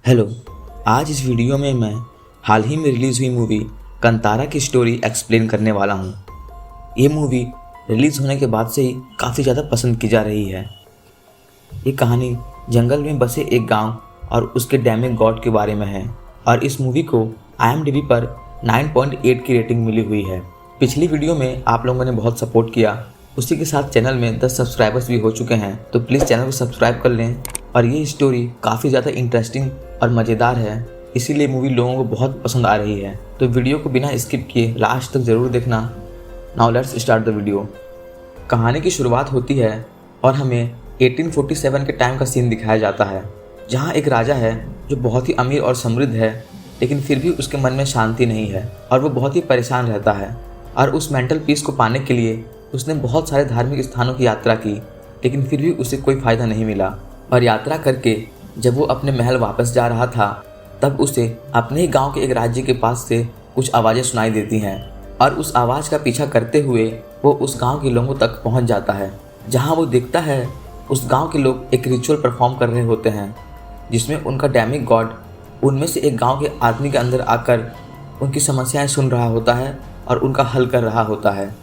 Hello. आज इस video में मैं हाल ही में रिलीज़ हुई मूवी कंतारा की स्टोरी एक्सप्लेन करने वाला हूँ। ये मूवी रिलीज़ होने के बाद से ही काफ़ी ज़्यादा पसंद की जा रही है। ये कहानी जंगल में बसे एक गांव और उसके डैमिंग गॉड के बारे में है और इस मूवी को IMDb पर 9.8 की रेटिंग मिली हुई है। पिछली वीडियो में आप लोगों ने बहुत सपोर्ट किया, उसी के साथ चैनल में 10 सब्सक्राइबर्स भी हो चुके हैं, तो प्लीज़ चैनल को सब्सक्राइब कर लें। और ये स्टोरी काफ़ी ज़्यादा इंटरेस्टिंग और मज़ेदार है, इसीलिए मूवी लोगों को बहुत पसंद आ रही है। तो वीडियो को बिना स्किप किए लास्ट तक ज़रूर देखना। Now let's start the video. कहानी की शुरुआत होती है और हमें 1847 के टाइम का सीन दिखाया जाता है, जहाँ एक राजा है जो बहुत ही अमीर और समृद्ध है, लेकिन फिर भी उसके मन में शांति नहीं है और वो बहुत ही परेशान रहता है। और उस मेंटल पीस को पाने के लिए उसने बहुत सारे धार्मिक स्थानों की यात्रा की, लेकिन फिर भी उसे कोई फ़ायदा नहीं मिला। और यात्रा करके जब वो अपने महल वापस जा रहा था, तब उसे अपने ही गांव के एक राज्य के पास से कुछ आवाज़ें सुनाई देती हैं और उस आवाज़ का पीछा करते हुए वो उस गांव के लोगों तक पहुंच जाता है, जहां वो देखता है उस गांव के लोग एक रिचुअल परफॉर्म कर रहे होते हैं, जिसमें उनका डैमिक गॉड उनमें से एक गाँव के आदमी के अंदर आकर उनकी समस्याएँ सुन रहा होता है और उनका हल कर रहा होता है।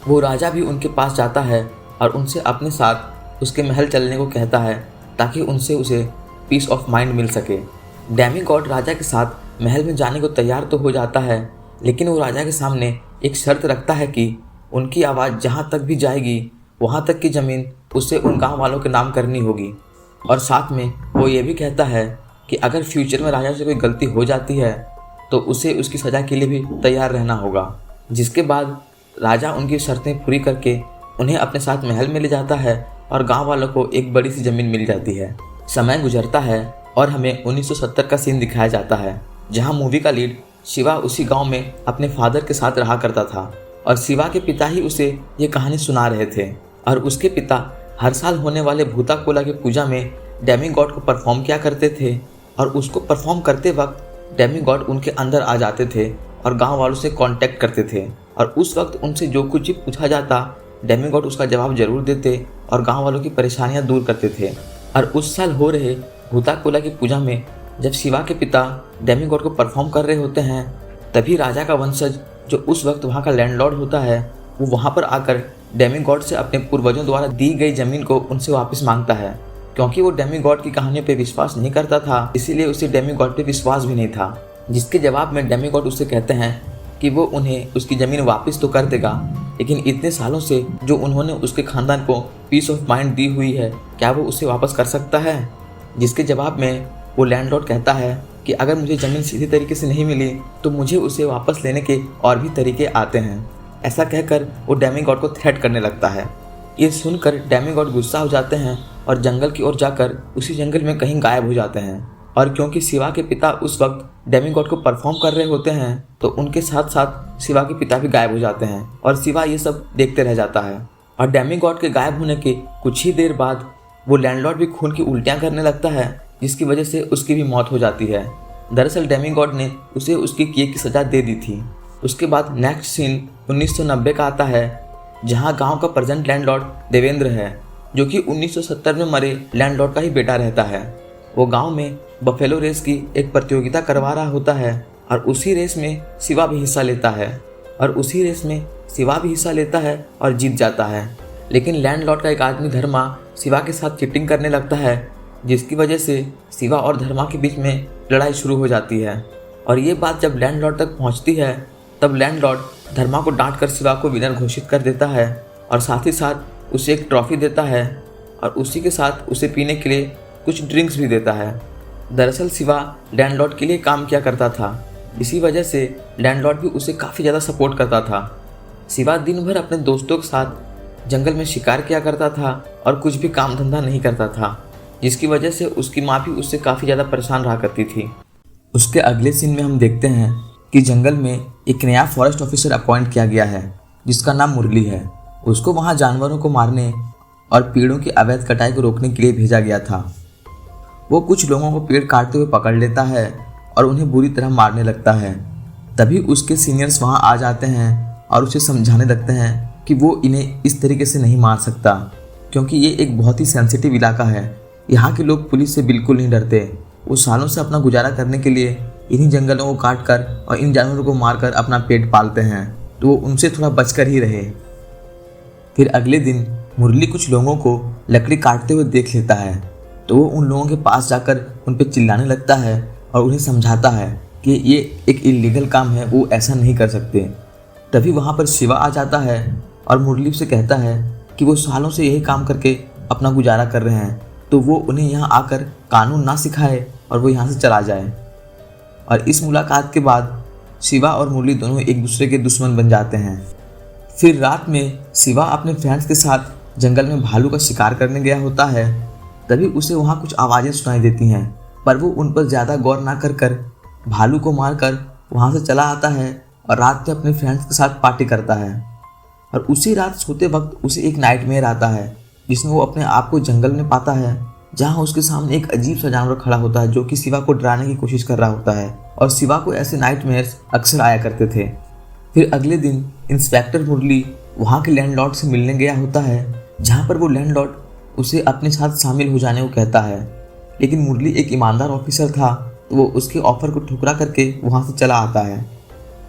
वो राजा भी उनके पास जाता है और उनसे अपने साथ उसके महल चलने को कहता है, ताकि उनसे उसे पीस ऑफ माइंड मिल सके। डैमी गॉड राजा के साथ महल में जाने को तैयार तो हो जाता है, लेकिन वो राजा के सामने एक शर्त रखता है कि उनकी आवाज़ जहाँ तक भी जाएगी वहाँ तक की ज़मीन उसे उन गाँव वालों के नाम करनी होगी। और साथ में वो ये भी कहता है कि अगर फ्यूचर में राजा से कोई गलती हो जाती है तो उसे उसकी सज़ा के लिए भी तैयार रहना होगा। जिसके बाद राजा उनकी शर्तें पूरी करके उन्हें अपने साथ महल में ले जाता है और गांव वालों को एक बड़ी सी ज़मीन मिल जाती है। समय गुजरता है और हमें 1970 का सीन दिखाया जाता है, जहां मूवी का लीड शिवा उसी गांव में अपने फादर के साथ रहा करता था और शिवा के पिता ही उसे ये कहानी सुना रहे थे। और उसके पिता हर साल होने वाले भूता कोला की पूजा में डैमी गॉड को परफॉर्म किया करते थे और उसको परफॉर्म करते वक्त डैमी गॉड उनके अंदर आ जाते थे और गाँव वालों से कॉन्टेक्ट करते थे। और उस वक्त उनसे जो कुछ भी पूछा जाता, डैमी गॉड उसका जवाब जरूर देते और गांव वालों की परेशानियां दूर करते थे। और उस साल हो रहे भूता कोला की पूजा में जब शिवा के पिता डैमी गॉड को परफॉर्म कर रहे होते हैं, तभी राजा का वंशज जो उस वक्त वहाँ का लैंडलॉर्ड होता है, वो वहाँ पर आकर डैमी गॉड से अपने पूर्वजों द्वारा दी गई ज़मीन को उनसे वापस मांगता है। क्योंकि वो डैमी गॉड की कहानियों पर विश्वास नहीं करता था, इसीलिए उसे डैमी गॉड पर विश्वास भी नहीं था। जिसके जवाब में डैमी गॉड उससे कहते हैं कि वो उन्हें उसकी ज़मीन वापस तो कर देगा, लेकिन इतने सालों से जो उन्होंने उसके ख़ानदान को पीस ऑफ माइंड दी हुई है, क्या वो उसे वापस कर सकता है। जिसके जवाब में वो लैंडलॉर्ड कहता है कि अगर मुझे ज़मीन सीधी तरीके से नहीं मिली तो मुझे उसे वापस लेने के और भी तरीके आते हैं। ऐसा कहकर वो डैमी गॉड को थ्रेट करने लगता है। ये सुनकर डैमी गॉड गुस्सा हो जाते हैं और जंगल की ओर जाकर उसी जंगल में कहीं गायब हो जाते हैं। और क्योंकि शिवा के पिता उस वक्त डैमी गॉड को परफॉर्म कर रहे होते हैं, तो उनके साथ साथ शिवा के पिता भी गायब हो जाते हैं और शिवा ये सब देखते रह जाता है। और डैमी गॉड के गायब होने के कुछ ही देर बाद वो लैंडलॉर्ड भी खून की उल्टियाँ करने लगता है, जिसकी वजह से उसकी भी मौत हो जाती है। दरअसल डैमी गॉड ने उसे उसके किए की सज़ा दे दी थी। उसके बाद नेक्स्ट सीन 1990 का आता है, जहाँ गाँव का प्रेजेंट लैंडलॉर्ड देवेंद्र है, जो कि 1970 में मरे लैंडलॉर्ड का ही बेटा रहता है। वो गांव में बफेलो रेस की एक प्रतियोगिता करवा रहा होता है और उसी रेस में शिवा भी हिस्सा लेता है और जीत जाता है। लेकिन लैंडलॉर्ड का एक आदमी धर्मा शिवा के साथ चीटिंग करने लगता है, जिसकी वजह से शिवा और धर्मा के बीच में लड़ाई शुरू हो जाती है। और ये बात जब लैंडलॉर्ड तक पहुंचती है, तब लैंडलॉर्ड धर्मा को डांट कर शिवा को विनर घोषित कर देता है और साथ ही साथ उसे एक ट्रॉफी देता है और उसी के साथ उसे पीने के लिए कुछ ड्रिंक्स भी देता है। दरअसल शिवा लैंडलॉर्ड के लिए काम किया करता था, इसी वजह से लैंडलॉर्ड भी उसे काफ़ी ज़्यादा सपोर्ट करता था। शिवा दिन भर अपने दोस्तों के साथ जंगल में शिकार किया करता था और कुछ भी काम धंधा नहीं करता था, जिसकी वजह से उसकी माँ भी उससे काफ़ी ज़्यादा परेशान रहा करती थी। उसके अगले सीन में हम देखते हैं कि जंगल में एक नया फॉरेस्ट ऑफिसर अपॉइंट किया गया है, जिसका नाम मुरली है। उसको वहाँ जानवरों को मारने और पेड़ों की अवैध कटाई को रोकने के लिए भेजा गया था। वो कुछ लोगों को पेड़ काटते हुए पकड़ लेता है और उन्हें बुरी तरह मारने लगता है। तभी उसके सीनियर्स वहाँ आ जाते हैं और उसे समझाने लगते हैं कि वो इन्हें इस तरीके से नहीं मार सकता, क्योंकि ये एक बहुत ही सेंसिटिव इलाका है। यहाँ के लोग पुलिस से बिल्कुल नहीं डरते वो सालों से अपना गुजारा करने के लिए इन्हीं जंगलों को काट कर और इन जानवरों को मारकर अपना पेट पालते हैं, तो वो उनसे थोड़ा बचकर ही रहे। फिर अगले दिन मुरली कुछ लोगों को लकड़ी काटते हुए देख लेता है, तो वो उन लोगों के पास जाकर उन पर चिल्लाने लगता है और उन्हें समझाता है कि ये एक इलीगल काम है, वो ऐसा नहीं कर सकते। तभी वहाँ पर शिवा आ जाता है और मुरली से कहता है कि वो सालों से यही काम करके अपना गुजारा कर रहे हैं, तो वो उन्हें यहाँ आकर कानून ना सिखाए और वो यहाँ से चला जाए। और इस मुलाकात के बाद शिवा और मुरली दोनों एक दूसरे के दुश्मन बन जाते हैं। फिर रात में शिवा अपने फ्रेंड्स के साथ जंगल में भालू का शिकार करने गया होता है। तभी उसे वहाँ कुछ आवाज़ें सुनाई देती हैं, पर वो उन पर ज़्यादा गौर ना कर भालू को मारकर वहाँ से चला आता है और रात में अपने फ्रेंड्स के साथ पार्टी करता है। और उसी रात सोते वक्त उसे एक नाइटमेयर आता है, जिसमें वो अपने आप को जंगल में पाता है, जहाँ उसके सामने एक अजीब सा जानवर खड़ा होता है जो कि शिवा को डराने की कोशिश कर रहा होता है। और शिवा को ऐसे नाइटमेयर्स अक्सर आया करते थे। फिर अगले दिन इंस्पेक्टर मुरली वहाँ के लैंडलॉर्ड से मिलने गया होता है, जहाँ पर वो लैंडलॉर्ड उसे अपने साथ शामिल हो जाने को कहता है। लेकिन मुरली एक ईमानदार ऑफिसर था, तो वो उसके ऑफर को ठुकरा करके वहाँ से चला आता है।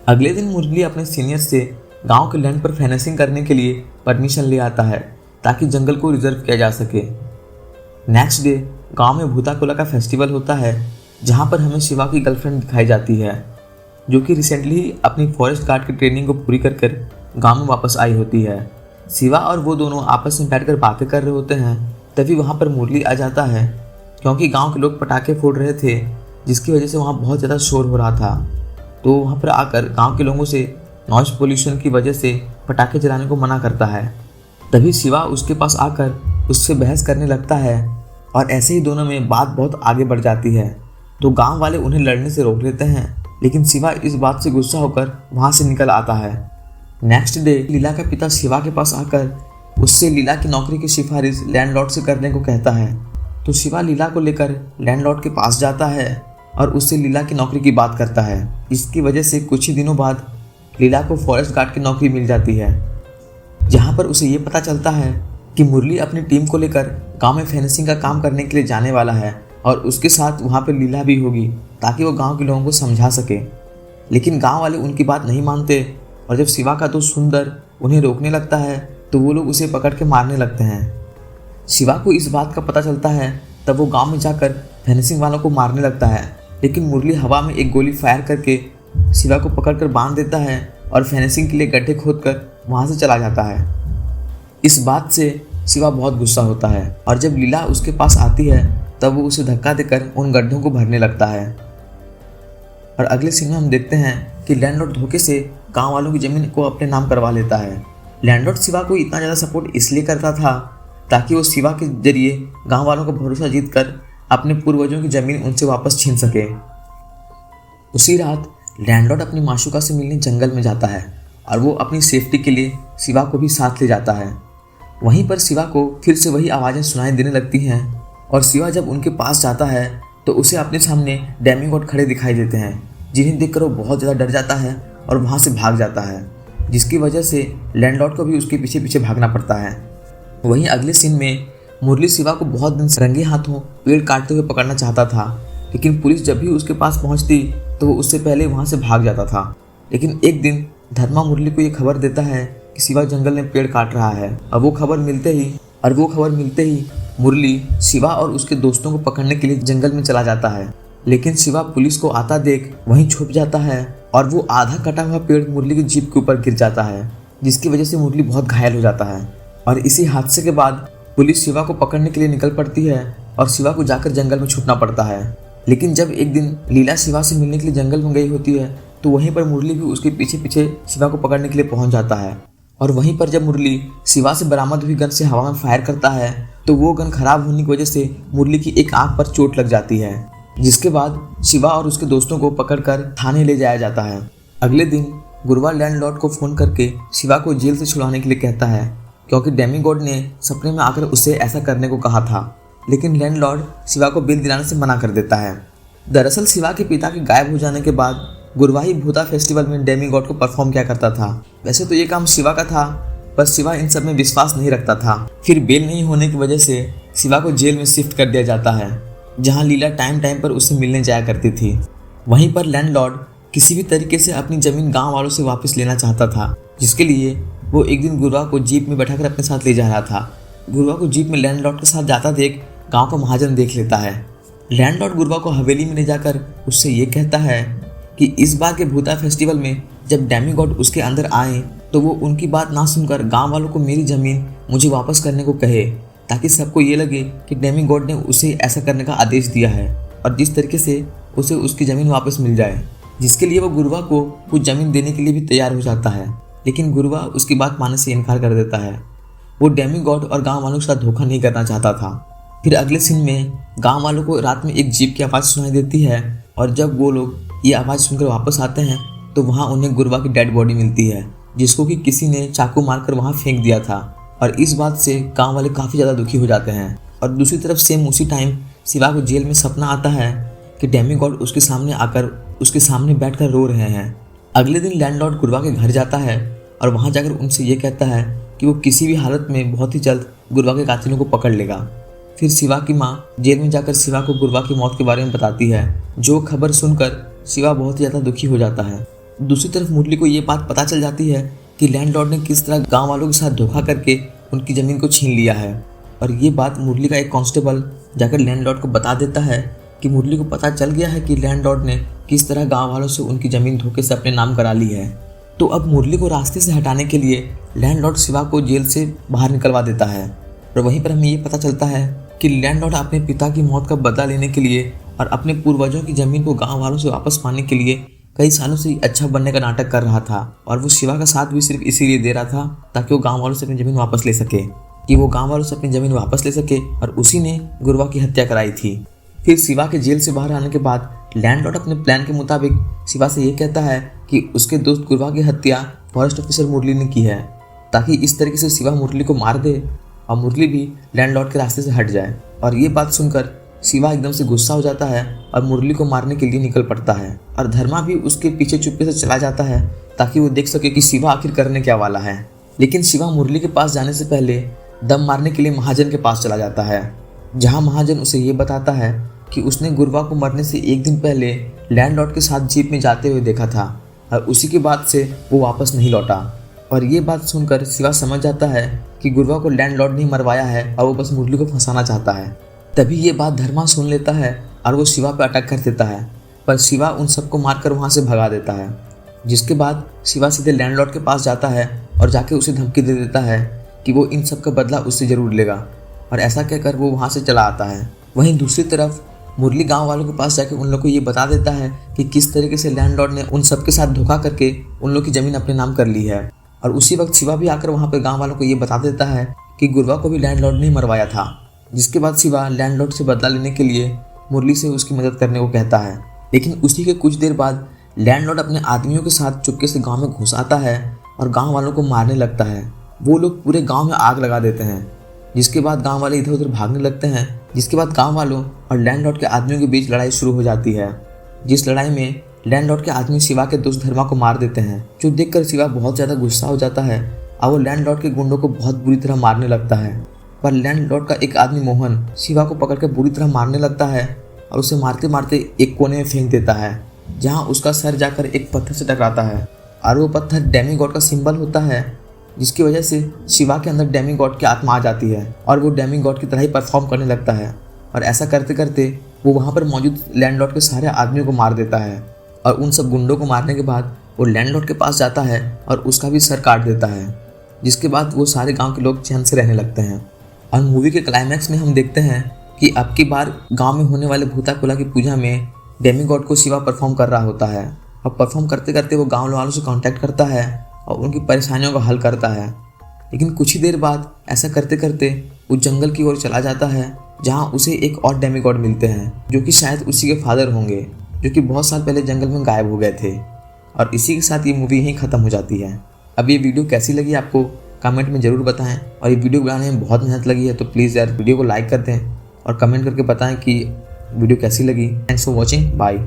अगले दिन मुरली अपने सीनियर से गांव के लैंड पर फेंसिंग करने के लिए परमिशन ले आता है, ताकि जंगल को रिजर्व किया जा सके। नेक्स्ट डे गांव में भूताकोला का फेस्टिवल होता है, जहां पर हमें शिवा की गर्लफ्रेंड दिखाई जाती है, जो कि रिसेंटली ही अपनी फॉरेस्ट गार्ड की ट्रेनिंग को पूरी कर गांव में वापस आई होती है। शिवा और वो दोनों आपस में बैठकर बातें कर रहे होते हैं। तभी वहां पर मुरली आ जाता है, क्योंकि गांव के लोग पटाखे फोड़ रहे थे, जिसकी वजह से वहाँ बहुत ज़्यादा शोर हो रहा था। तो वहाँ पर आकर गाँव के लोगों से नॉइस पोल्यूशन की वजह से पटाखे जलाने को मना करता है। तभी शिवा उसके पास आकर उससे बहस करने लगता है और ऐसे ही दोनों में बात बहुत आगे बढ़ जाती है। तो गांव वाले उन्हें लड़ने से रोक लेते हैं, लेकिन शिवा इस बात से गुस्सा होकर वहां से निकल आता है। नेक्स्ट डे लीला का पिता शिवा के पास आकर उससे लीला की नौकरी की सिफारिश लैंडलॉर्ड से करने को कहता है। तो शिवा लीला को लेकर लैंडलॉर्ड के पास जाता है और उससे लीला की नौकरी की बात करता है। इसकी वजह से कुछ ही दिनों बाद लीला को फॉरेस्ट गार्ड की नौकरी मिल जाती है, जहाँ पर उसे ये पता चलता है कि मुरली अपनी टीम को लेकर गांव में फेंसिंग का काम करने के लिए जाने वाला है और उसके साथ वहाँ पर लीला भी होगी, ताकि वो गांव के लोगों को समझा सके। लेकिन गांव वाले उनकी बात नहीं मानते और जब शिवा का दोस्त सुंदर उन्हें रोकने लगता है, तो वो लोग उसे पकड़ के मारने लगते हैं। शिवा को इस बात का पता चलता है, तब वो गांव में जाकर फेंसिंग वालों को मारने लगता है। लेकिन मुरली हवा में एक गोली फायर करके शिवा को पकड़कर बांध देता है और फेंसिंग के लिए गड्ढे खोदकर वहाँ से चला जाता है। इस बात से शिवा बहुत गुस्सा होता है और जब लीला उसके पास आती है, तब वो उसे धक्का देकर उन गड्ढों को भरने लगता है। और अगले सीन में हम देखते हैं कि लैंडलॉर्ड धोखे से गांव वालों की ज़मीन को अपने नाम करवा लेता है। लैंडलॉर्ड शिवा को इतना ज़्यादा सपोर्ट इसलिए करता था ताकि वो शिवा के जरिए गांव वालों का भरोसा जीतकर अपने पूर्वजों की ज़मीन उनसे वापस छीन सके। उसी रात लैंडलॉर्ड अपनी माशूका से मिलने जंगल में जाता है और वो अपनी सेफ्टी के लिए शिवा को भी साथ ले जाता है। वहीं पर शिवा को फिर से वही आवाज़ें सुनाई देने लगती हैं और शिवा जब उनके पास जाता है तो उसे अपने सामने डेमीगॉड खड़े दिखाई देते हैं, जिन्हें देखकर वो बहुत ज़्यादा डर जाता है और वहाँ से भाग जाता है, जिसकी वजह से लैंडलॉर्ड को भी उसके पीछे पीछे भागना पड़ता है। वहीं अगले सीन में मुरली शिवा को बहुत दिन से रंगे हाथों पेड़ काटते हुए पकड़ना चाहता था, लेकिन पुलिस जब भी उसके पास पहुंचती तो वो उससे पहले वहां से भाग जाता था। लेकिन एक दिन धर्मा मुरली को ये खबर देता है कि शिवा जंगल में पेड़ काट रहा है। और वो खबर मिलते ही मुरली शिवा और उसके दोस्तों को पकड़ने के लिए जंगल में चला जाता है। लेकिन शिवा पुलिस को आता देख वहीं छुप जाता है और वो आधा कटा हुआ पेड़ मुरली की जीप के ऊपर गिर जाता है, जिसकी वजह से मुरली बहुत घायल हो जाता है। और इसी हादसे के बाद पुलिस शिवा को पकड़ने के लिए निकल पड़ती है और शिवा को जाकर जंगल में छुपना पड़ता है। लेकिन जब एक दिन लीला शिवा से मिलने के लिए जंगल में गई होती है, तो वहीं पर मुरली भी उसके पीछे पीछे शिवा को पकड़ने के लिए पहुंच जाता है। और वहीं पर जब मुरली शिवा से बरामद हुई गन से हवा में फायर करता है, तो वो गन खराब होने की वजह से मुरली की एक आंख पर चोट लग जाती है, जिसके बाद शिवा और उसके दोस्तों को पकड़कर थाने ले जाया जाता है। अगले दिन गुरुवार लैंडलॉर्ड को फोन करके शिवा को जेल से छुड़ाने के लिए कहता है, क्योंकि डेमीगॉड ने सपने में आकर उसे ऐसा करने को कहा था। लेकिन लैंडलॉर्ड शिवा को बिल दिलाने से मना कर देता है। दरअसल शिवा के पिता के गायब हो जाने के बाद गुरुवाही भूता फेस्टिवल में डेमीगॉड को परफॉर्म किया करता था। वैसे तो ये काम शिवा का था, पर शिवा इन सब में विश्वास नहीं रखता था। फिर बेल नहीं होने की वजह से शिवा को जेल में शिफ्ट कर दिया जाता है। जहाँ लीला टाइम टाइम पर उससे मिलने जाया करती थी। वहीं पर लैंडलॉर्ड किसी भी तरीके से अपनी ज़मीन गांव वालों से वापस लेना चाहता था, जिसके लिए वो एक दिन गुरुआ को जीप में बैठाकर अपने साथ ले जा रहा था। गुरुआ को जीप में लैंडलॉर्ड के साथ जाता देख गांव का महाजन देख लेता है। लैंडलॉर्ड गुरुआ को हवेली में ले जाकर उससे ये कहता है कि इस बार के भूता फेस्टिवल में जब डेमीगॉड उसके अंदर आए तो वो उनकी बात ना सुनकर गांव वालों को मेरी ज़मीन मुझे वापस करने को कहे, ताकि सबको ये लगे कि डेमीगॉड ने उसे ऐसा करने का आदेश दिया है और जिस तरीके से उसे उसकी ज़मीन वापस मिल जाए, जिसके लिए वो गुरुआ को कुछ ज़मीन देने के लिए भी तैयार हो जाता है। लेकिन गुरुआ उसकी बात मानने से इनकार कर देता है। वो डेमीगॉड और गांव वालों के साथ धोखा नहीं करना चाहता था। फिर अगले सीन में गांव वालों को रात में एक जीप की आवाज़ सुनाई देती है और जब वो लोग ये आवाज़ सुनकर वापस आते हैं तो वहाँ उन्हें गुरुआ की डेड बॉडी मिलती है, जिसको कि किसी ने चाकू मारकर वहाँ फेंक दिया था। और इस बात से गांव वाले काफ़ी ज़्यादा दुखी हो जाते हैं। और दूसरी तरफ सेम उसी टाइम शिवा को जेल में सपना आता है कि डेमीगॉड उसके सामने आकर उसके सामने बैठकर रो रहे हैं। अगले दिन लैंडलॉर्ड गुरुआ के घर जाता है और वहाँ जाकर उनसे ये कहता है कि वो किसी भी हालत में बहुत ही जल्द गुरुआ के कातिलों को पकड़ लेगा। फिर शिवा की माँ जेल में जाकर शिवा को गुरुआ की मौत के बारे में बताती है, जो खबर सुनकर शिवा बहुत ही ज़्यादा दुखी हो जाता है। दूसरी तरफ मुरली को ये बात पता चल जाती है कि लैंडलॉर्ड ने किस तरह गांव वालों के साथ धोखा करके उनकी ज़मीन को छीन लिया है। और ये बात मुरली का एक कांस्टेबल जाकर लैंडलॉर्ड को बता देता है कि मुरली को पता चल गया है कि लैंडलॉर्ड ने किस तरह गांव वालों से उनकी ज़मीन धोखे से अपने नाम करा ली है। तो अब मुरली को रास्ते से हटाने के लिए लैंडलॉर्ड शिवा को जेल से बाहर निकलवा देता है। और वहीं पर हमें ये पता चलता है कि लैंडलॉर्ड अपने पिता की मौत का बदला लेने के लिए और अपने पूर्वजों की ज़मीन को गाँव वालों से वापस पाने के लिए कई सालों से अच्छा बनने का नाटक कर रहा था। और वो शिवा का साथ भी सिर्फ इसीलिए दे रहा था ताकि वो गाँव वालों से अपनी ज़मीन वापस ले सके, और उसी ने गुरुआ की हत्या कराई थी। फिर शिवा के जेल से बाहर आने के बाद लैंडलॉर्ड अपने प्लान के मुताबिक शिवा से ये कहता है कि उसके दोस्त गुरुआ की हत्या फॉरेस्ट ऑफिसर मुरली ने की है, ताकि इस तरीके से शिवा मुरली को मार दे और मुरली भी लैंडलॉर्ड के रास्ते से हट जाए। और ये बात सुनकर शिवा एकदम से गुस्सा हो जाता है और मुरली को मारने के लिए निकल पड़ता है। और धर्मा भी उसके पीछे चुपके से चला जाता है ताकि वो देख सके कि शिवा आखिर करने क्या वाला है। लेकिन शिवा मुरली के पास जाने से पहले दम मारने के लिए महाजन के पास चला जाता है, जहाँ महाजन उसे ये बताता है कि उसने गुरुआ को मरने से एक दिन पहले लैंडलॉर्ड के साथ जीप में जाते हुए देखा था और उसी के बाद से वो वापस नहीं लौटा। और ये बात सुनकर शिवा समझ जाता है कि गुरुआ को लैंडलॉर्ड ने मरवाया है और वो बस मुरली को फंसाना चाहता है। तभी ये बात धर्मा सुन लेता है और वो शिवा पर अटैक कर देता है, पर शिवा उन सबको मारकर वहाँ से भगा देता है। जिसके बाद शिवा सीधे लैंडलॉर्ड के पास जाता है और जाके उसे धमकी दे देता है कि वो इन सब का बदला उससे ज़रूर लेगा। और ऐसा कहकर वो वहाँ से चला आता है। वहीं दूसरी तरफ मुरली गांव वालों के पास जाके उन लोग को ये बता देता है कि किस तरीके से लैंडलॉर्ड ने उन सब के साथ धोखा करके उन लोग की ज़मीन अपने नाम कर ली है। और उसी वक्त शिवा भी आकर वहाँ पर गाँव वालों को ये बता देता है कि गुरुआ को भी लैंडलॉर्ड ने मरवाया था। जिसके बाद शिवा लैंडलॉर्ड से बदला लेने के लिए मुरली से उसकी मदद करने को कहता है। लेकिन उसी के कुछ देर बाद लैंडलॉर्ड अपने आदमियों के साथ चुपके से गांव में घुस आता है और गांव वालों को मारने लगता है। वो लोग पूरे गांव में आग लगा देते हैं, जिसके बाद गांव वाले इधर उधर भागने लगते हैं। जिसके बाद गांव वालों और लैंडलॉर्ड के आदमियों के बीच लड़ाई शुरू हो जाती है, जिस लड़ाई में लैंडलॉर्ड के आदमी शिवा के दोस्त धर्मा को मार देते हैं, जो देखकर शिवा बहुत ज़्यादा गुस्सा हो जाता है और वो लैंडलॉर्ड के गुंडों को बहुत बुरी तरह मारने लगता है। पर लैंडलॉर्ड का एक आदमी मोहन शिवा को पकड़कर बुरी तरह मारने लगता है और उसे मारते मारते एक कोने में फेंक देता है, जहां उसका सर जाकर एक पत्थर से टकराता है। और वो पत्थर डेमीगॉड का सिंबल होता है, जिसकी वजह से शिवा के अंदर डेमीगॉड की आत्मा आ जाती है और वो डेमीगॉड की तरह ही परफॉर्म करने लगता है। और ऐसा करते करते वो वहाँ पर मौजूद लैंडलॉर्ड के सारे आदमियों को मार देता है। और उन सब गुंडों को मारने के बाद वो लैंडलॉर्ड के पास जाता है और उसका भी सर काट देता है, जिसके बाद वो सारे गाँव के लोग चैन से रहने लगते हैं। और मूवी के क्लाइमैक्स में हम देखते हैं कि अब की बार गांव में होने वाले भूताकुला की पूजा में डेमीगॉड को शिवा परफॉर्म कर रहा होता है। और परफॉर्म करते करते वो गांव वालों से कांटेक्ट करता है और उनकी परेशानियों को हल करता है। लेकिन कुछ ही देर बाद ऐसा करते करते वो जंगल की ओर चला जाता है, जहां उसे एक और डेमीगॉड मिलते हैं, जो कि शायद उसी के फादर होंगे, जो कि बहुत साल पहले जंगल में गायब हो गए थे। और इसी के साथ ये मूवी यहीं ख़त्म हो जाती है। अब ये वीडियो कैसी लगी आपको कमेंट में ज़रूर बताएं। और ये वीडियो बनाने में बहुत मेहनत लगी है, तो प्लीज़ यार वीडियो को लाइक कर दें और कमेंट करके बताएं कि वीडियो कैसी लगी। Thanks for watching, bye.